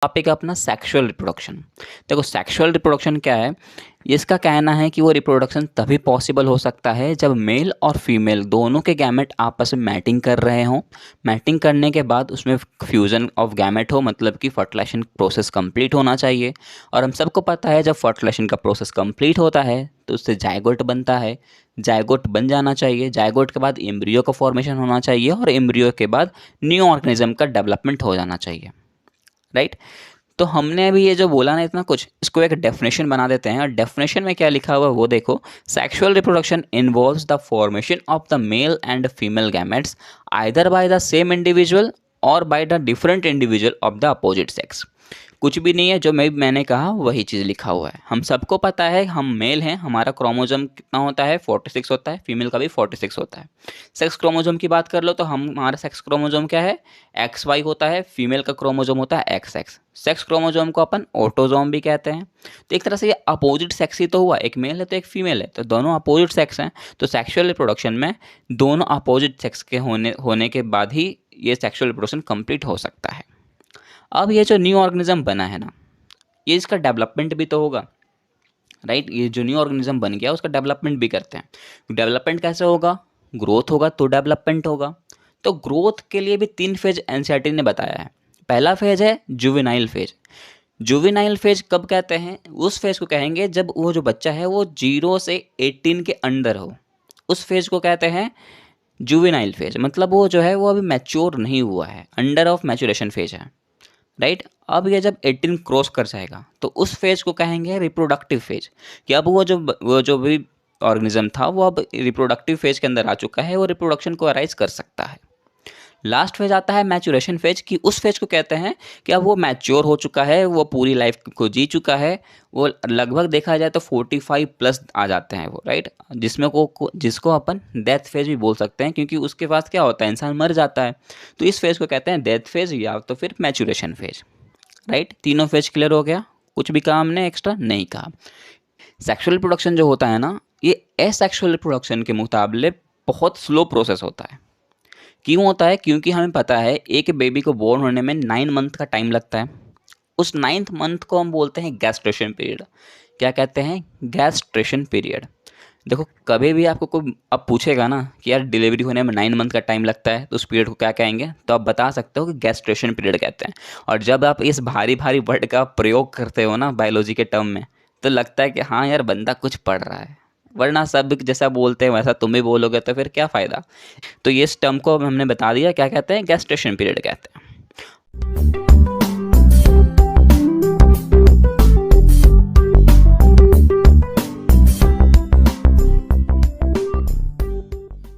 Topic है अपना sexual reproduction. देखो सेक्सुअल रिप्रोडक्शन क्या है, इसका कहना है कि वो रिप्रोडक्शन तभी पॉसिबल हो सकता है जब मेल और फीमेल दोनों के गैमेट आपस में मैटिंग कर रहे हों। मैटिंग करने के बाद उसमें फ्यूज़न ऑफ गैमेट हो, मतलब कि फर्टिलाइजेशन प्रोसेस कंप्लीट होना चाहिए। और हम सबको पता है जब फर्टिलाइजेशन का प्रोसेस कंप्लीट होता है तो उससे जायगोट बनता है। जायगोट बन जाना चाहिए, जायगोट के बाद एम्ब्रियो का फॉर्मेशन होना चाहिए और एम्ब्रियो के बाद न्यू ऑर्गेनिज्म का डेवलपमेंट हो जाना चाहिए, राइट। तो हमने अभी ये जो बोला ना इतना कुछ, इसको एक डेफिनेशन बना देते हैं। और डेफिनेशन में क्या लिखा हुआ है वो देखो। Sexual reproduction involves the formation of the male and female gametes either by the same individual और by the different individual of the opposite sex. कुछ भी नहीं है, जो मैंने कहा वही चीज़ लिखा हुआ है। हम सबको पता है हम मेल हैं, हमारा क्रोमोजोम कितना होता है 46 होता है, फीमेल का भी 46 होता है। सेक्स क्रोमोजोम की बात कर लो तो हमारा सेक्स क्रोमोजोम क्या है, XY होता है, फीमेल का क्रोमोजोम होता है XX। सेक्स क्रोमोजोम को अपन ऑटोजोम भी कहते हैं। तो एक तरह से ये अपोजिट सेक्स ही तो हुआ, एक मेल है तो एक फीमेल है, तो दोनों अपोजिट सेक्स हैं। तो सेक्सुअल रिप्रोडक्शन में दोनों अपोजिट सेक्स के होने के बाद ही ये सेक्सुअल रिप्रोडक्शन कंप्लीट हो सकता है। अब ये जो न्यू ऑर्गेनिज्म बना है ना, ये इसका डेवलपमेंट भी तो होगा, राइट। ये जो न्यू ऑर्गेनिज्म बन गया उसका डेवलपमेंट भी करते हैं। डेवलपमेंट कैसे होगा, ग्रोथ होगा तो डेवलपमेंट होगा। तो ग्रोथ के लिए भी 3 फेज एनसीईआरटी ने बताया है। पहला फेज है जुवेनाइल फेज। जुवेनाइल फेज कब कहते हैं, उस फेज को कहेंगे जब वो जो बच्चा है वो 0 से 18 के अंदर हो, उस फेज को कहते हैं जुवेनाइल फेज। मतलब वो जो है वो अभी मैच्योर नहीं हुआ है, अंडर ऑफ मैच्योरेशन फेज है, राइट। अब ये जब 18 क्रॉस कर जाएगा तो उस फेज को कहेंगे रिप्रोडक्टिव फेज, कि अब वो जो भी ऑर्गेनिज्म था वो अब रिप्रोडक्टिव फेज के अंदर आ चुका है, वो रिप्रोडक्शन को अराइज कर सकता है। लास्ट फेज आता है मैच्योरेशन फेज, कि उस फेज को कहते हैं कि अब वो मैच्योर हो चुका है, वो पूरी लाइफ को जी चुका है, वो लगभग देखा जाए तो 45 प्लस आ जाते हैं वो, राइट। जिसको अपन डेथ फेज भी बोल सकते हैं, क्योंकि उसके पास क्या होता है, इंसान मर जाता है। तो इस फेज को कहते हैं डेथ फेज या तो फिर मैच्योरेशन फेज, राइट। तीनों फेज क्लियर हो गया, कुछ भी कहा हमने एक्स्ट्रा नहीं कहा। सेक्सुअल रिप्रोडक्शन जो होता है ना, ये एसेक्सुअल रिप्रोडक्शन के मुकाबले बहुत स्लो प्रोसेस होता है। क्यों होता है, क्योंकि हमें पता है एक बेबी को बोर्न होने में 9 मंथ का टाइम लगता है। उस 9th मंथ को हम बोलते हैं गैस्ट्रेशन पीरियड। क्या कहते हैं, गैस्ट्रेशन पीरियड। देखो कभी भी आपको कोई अब पूछेगा ना कि यार डिलीवरी होने में 9 मंथ का टाइम लगता है तो उस पीरियड को क्या कहेंगे, तो आप बता सकते हो कि गैस्ट्रेशन पीरियड कहते हैं। और जब आप इस भारी भारी वर्ड का प्रयोग करते हो ना बायोलॉजी के टर्म में, तो लगता है कि हाँ यार बंदा कुछ पढ़ रहा है, वरना सब जैसा बोलते हैं वैसा तुम भी बोलोगे तो फिर क्या फ़ायदा। तो ये इस टर्म को हमने बता दिया, क्या कहते हैं, गैस्ट्रेशन पीरियड कहते हैं।